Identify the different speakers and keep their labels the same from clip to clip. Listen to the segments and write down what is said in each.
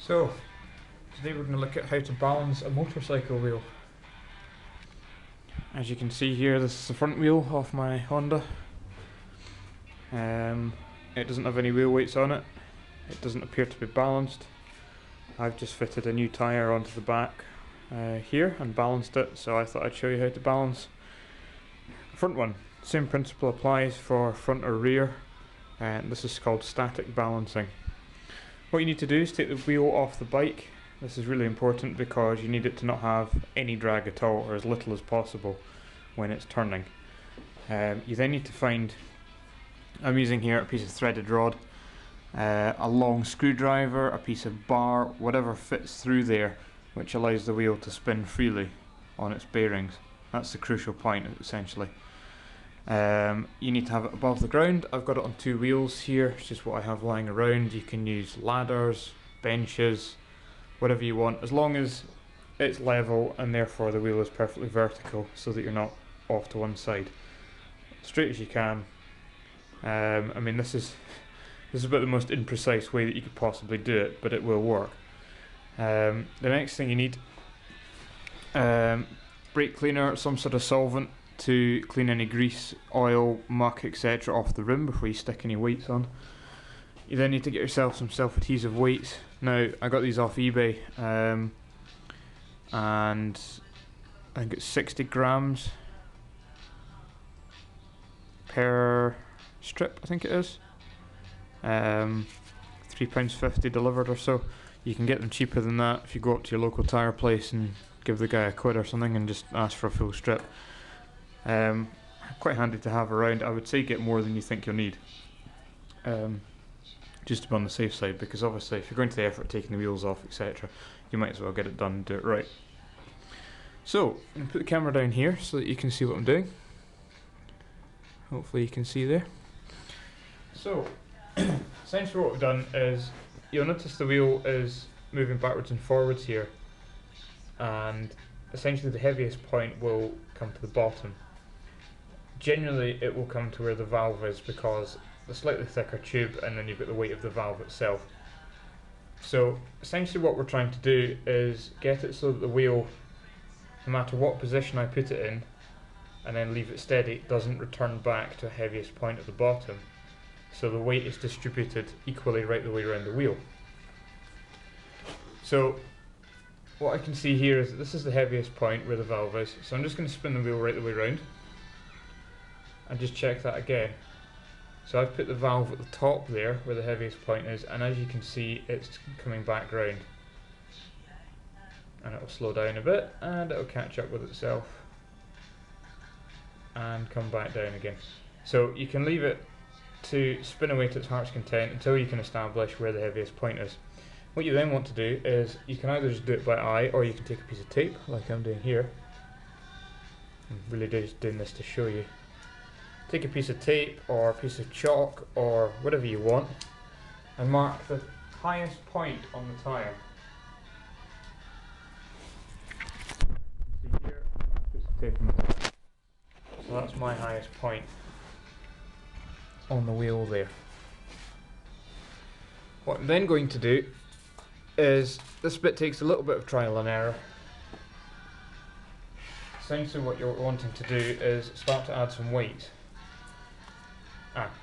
Speaker 1: So, today we're going to look at how to balance a motorcycle wheel. As you can see here, this is the front wheel of my Honda. It doesn't have any wheel weights on it. It doesn't appear to be balanced. I've just fitted a new tyre onto the back here and balanced it, so I thought I'd show you how to balance the front one. Same principle applies for front or rear, and this is called static balancing. What you need to do is take the wheel off the bike. This is really important because you need it to not have any drag at all, or as little as possible when it's turning. You then need to find, I'm using here a piece of threaded rod, a long screwdriver, a piece of bar, whatever fits through there, which allows the wheel to spin freely on its bearings. That's the crucial point, essentially. You need to have it above the ground. I've got it on two wheels here. It's just what I have lying around. You can use ladders, benches, whatever you want, as long as it's level and therefore the wheel is perfectly vertical, so that you're not off to one side. Straight as you can. I mean, this is about the most imprecise way that you could possibly do it, but it will work. The next thing you need, brake cleaner, some sort of solvent to clean any grease, oil, muck, etc. off the rim before you stick any weights on. You then need to get yourself some self-adhesive weights. Now, I got these off eBay, and I think it's 60 grams per strip, I think it is. £3.50 delivered or so. You can get them cheaper than that if you go up to your local tyre place and give the guy a quid or something and just ask for a full strip. Quite handy to have around. I would say get more than you think you'll need, just to be on the safe side, because obviously if you're going to the effort of taking the wheels off, etc., you might as well get it done and do it right. So, I'm going to put the camera down here so that you can see what I'm doing. Hopefully you can see there. So, essentially what we've done is, you'll notice the wheel is moving backwards and forwards here, and essentially the heaviest point will come to the bottom. Generally it will come to where the valve is, because the slightly thicker tube, and then you've got the weight of the valve itself. So essentially what we're trying to do is get it so that the wheel, no matter what position I put it in and then leave it steady, doesn't return back to a heaviest point at the bottom, so the weight is distributed equally right the way around the wheel. So what I can see here is that this is the heaviest point where the valve is, so I'm just going to spin the wheel right the way around and just check that again. So I've put the valve at the top there where the heaviest point is, and as you can see it's coming back round, and it will slow down a bit and it will catch up with itself and come back down again. So you can leave it to spin away to its heart's content until you can establish where the heaviest point is. What you then want to do is, you can either just do it by eye, or you can take a piece of tape like I'm doing here. I'm really just doing this to show you. Take a piece of tape or a piece of chalk or whatever you want and mark the highest point on the tyre. See here, piece of tape on the tyre. So that's my highest point on the wheel there. What I'm then going to do is, this bit takes a little bit of trial and error. Essentially what you're wanting to do is start to add some weight.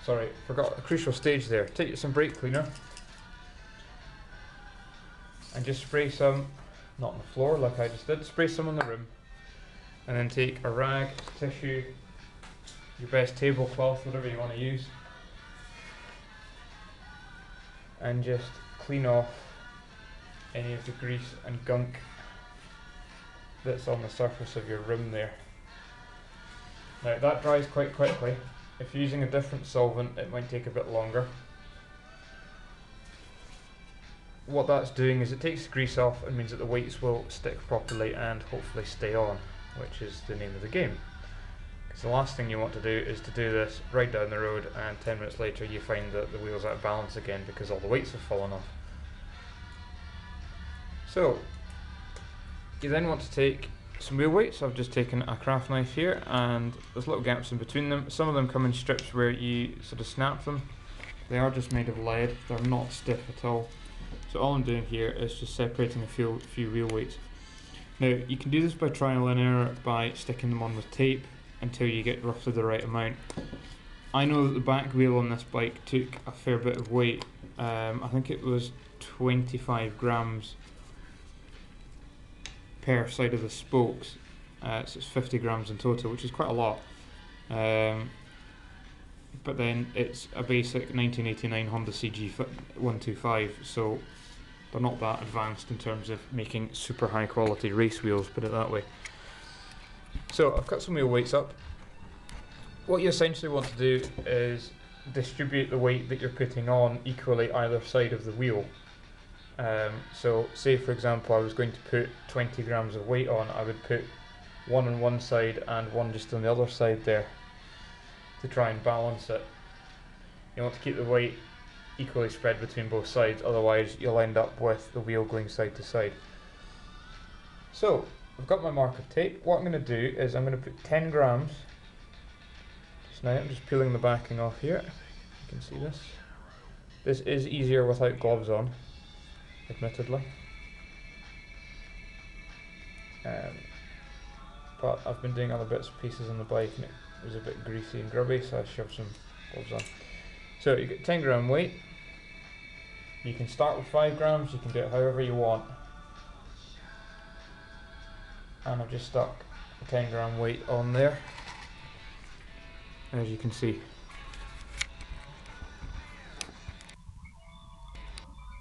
Speaker 1: Sorry, forgot a crucial stage there. Take some brake cleaner and just spray some, not on the floor like I just did, spray some on the rim, and then take a rag, tissue, your best tablecloth, whatever you want to use, and just clean off any of the grease and gunk that's on the surface of your rim there. Now that dries quite quickly. If you're using a different solvent, it might take a bit longer. What that's doing is it takes the grease off and means that the weights will stick properly and hopefully stay on, which is the name of the game. Because the last thing you want to do is to do this right down the road and 10 minutes later you find that the wheel's out of balance again because all the weights have fallen off. So, you then want to take some wheel weights. I've just taken a craft knife here, and there's little gaps in between them. Some of them come in strips where you sort of snap them. They are just made of lead, they're not stiff at all. So all I'm doing here is just separating a few wheel weights. Now you can do this by trial and error by sticking them on with tape until you get roughly the right amount. I know that the back wheel on this bike took a fair bit of weight. I think it was 25 grams per side of the spokes, so it's 50 grams in total, which is quite a lot. But then it's a basic 1989 Honda CG 125, so they're not that advanced in terms of making super high quality race wheels, put it that way. So I've cut some wheel weights up. What you essentially want to do is distribute the weight that you're putting on equally either side of the wheel. So say for example I was going to put 20 grams of weight on, I would put one on one side and one just on the other side there to try and balance it. You want to keep the weight equally spread between both sides, otherwise you'll end up with the wheel going side to side. So I've got my mark of tape. What I'm going to do is I'm going to put 10 grams. Just now I'm just peeling the backing off here. You can see this. This is easier without gloves on, admittedly. But I've been doing other bits and pieces on the bike and it was a bit greasy and grubby, so I shoved some gloves on. So you get 10 gram weight. You can start with 5 grams, you can do it however you want. And I've just stuck a 10 gram weight on there, as you can see.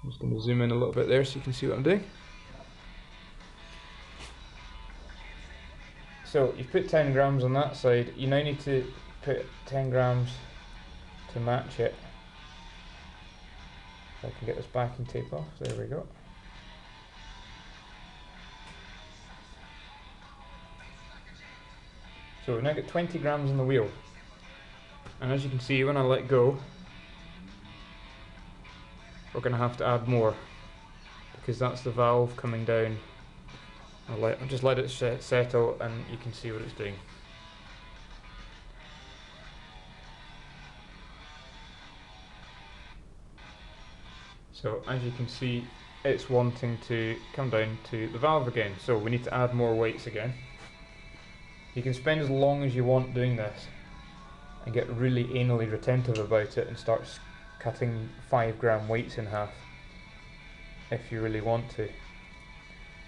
Speaker 1: I'm just going to zoom in a little bit there so you can see what I'm doing. So you've put 10 grams on that side, you now need to put 10 grams to match it. If I can get this backing tape off, there we go. So we've now got 20 grams on the wheel. And as you can see, when I let go, we're going to have to add more, because that's the valve coming down. I'll just let it settle and you can see what it's doing. So as you can see, it's wanting to come down to the valve again, so we need to add more weights again. You can spend as long as you want doing this and get really anally retentive about it and start cutting 5 gram weights in half if you really want to.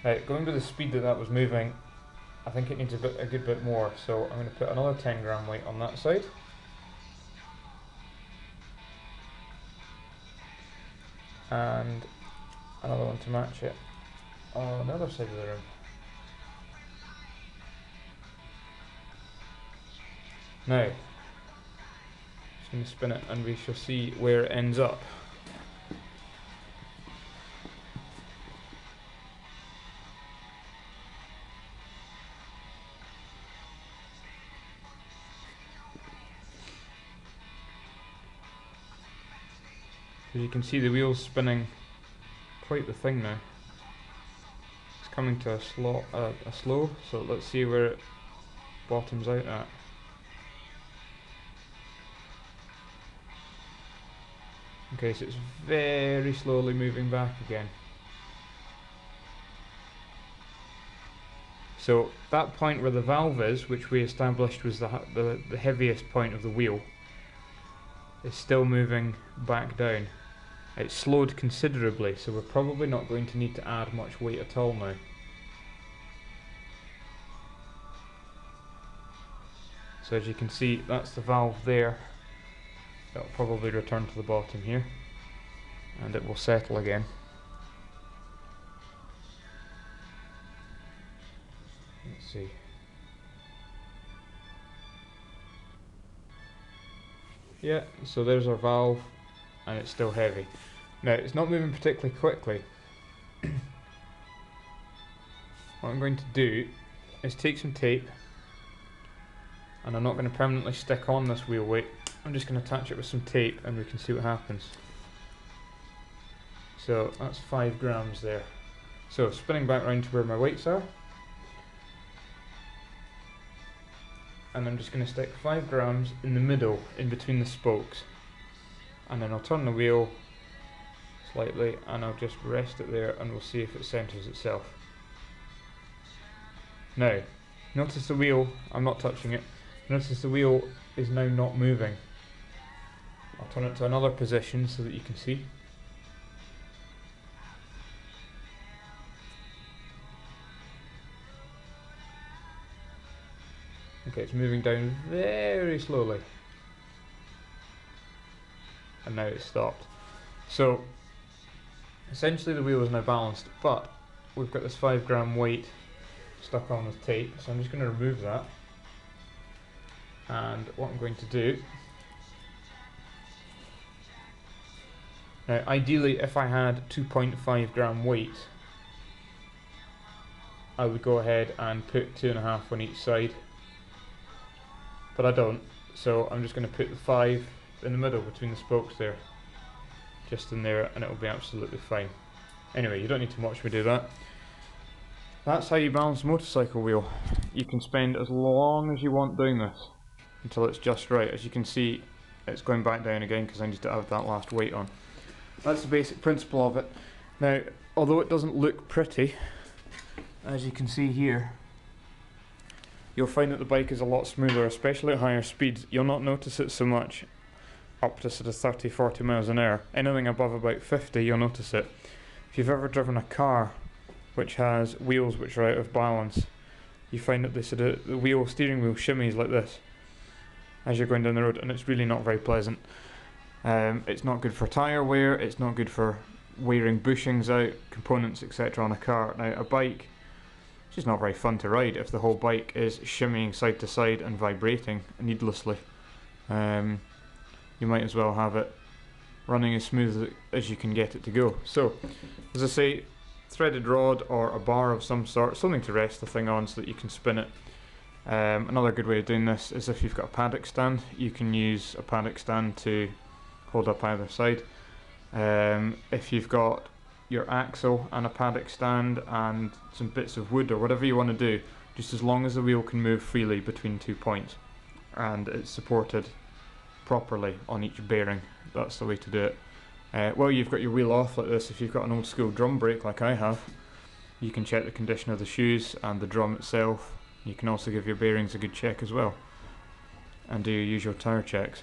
Speaker 1: Right, going to the speed that was moving, I think it needs a good bit more, so I'm going to put another 10 gram weight on that side. And another one to match it on the other side of the room. Now, just going to spin it and we shall see where it ends up. So you can see the wheels spinning quite the thing now. It's coming to a slow, so let's see where it bottoms out at. Okay, so it's very slowly moving back again. So that point where the valve is, which we established was the heaviest point of the wheel, is still moving back down. It's slowed considerably, so we're probably not going to need to add much weight at all now. So as you can see, that's the valve there. It'll probably return to the bottom here and it will settle again. Let's see. Yeah, so there's our valve and it's still heavy. Now it's not moving particularly quickly. What I'm going to do is take some tape, and I'm not going to permanently stick on this wheel weight. I'm just going to attach it with some tape and we can see what happens. So that's 5 grams there. So spinning back round to where my weights are, and I'm just going to stick 5 grams in the middle, in between the spokes, and then I'll turn the wheel, slightly, and I'll just rest it there and we'll see if it centres itself. Now, notice the wheel, I'm not touching it, notice the wheel is now not moving. I'll turn it to another position so that you can see. Okay, it's moving down very slowly. And now it's stopped. So, essentially the wheel is now balanced, but we've got this 5 gram weight stuck on with tape, so I'm just going to remove that. And what I'm going to do, now ideally if I had 2.5 gram weight, I would go ahead and put 2.5 on each side, but I don't, so I'm just going to put the 5 in the middle between the spokes there, just in there, and it will be absolutely fine. Anyway, you don't need to watch me do that. That's how you balance a motorcycle wheel. You can spend as long as you want doing this until it's just right. As you can see, it's going back down again because I need to add that last weight on. That's the basic principle of it. Now, although it doesn't look pretty, as you can see here, you'll find that the bike is a lot smoother, especially at higher speeds. You'll not notice it so much up to sort of 30-40 miles an hour. Anything above about 50, you'll notice it. If you've ever driven a car which has wheels which are out of balance, you find that the steering wheel shimmies like this as you're going down the road, and it's really not very pleasant. It's not good for tyre wear, it's not good for wearing bushings out, components etc. on a car. Now a bike, it's just not very fun to ride if the whole bike is shimmying side to side and vibrating needlessly. You might as well have it running as smooth as you can get it to go. So, as I say, threaded rod or a bar of some sort, something to rest the thing on so that you can spin it. Another good way of doing this is if you've got a paddock stand, you can use a paddock stand to hold up either side. If you've got your axle and a paddock stand and some bits of wood or whatever you want to do, just as long as the wheel can move freely between 2 points and it's supported properly on each bearing, that's the way to do it. Well, you've got your wheel off like this, if you've got an old school drum brake like I have, you can check the condition of the shoes and the drum itself. You can also give your bearings a good check as well and do your usual tyre checks.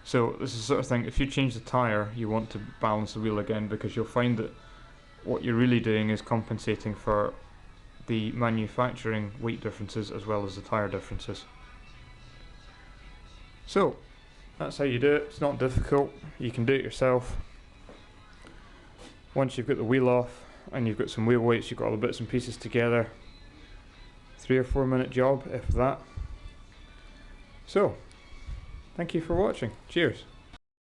Speaker 1: So this is the sort of thing, if you change the tyre you want to balance the wheel again, because you'll find that what you're really doing is compensating for the manufacturing weight differences as well as the tyre differences. So that's how you do it. It's not difficult, you can do it yourself. Once you've got the wheel off and you've got some wheel weights, you've got all the bits and pieces together, 3 or 4 minute job if that. So thank you for watching, cheers.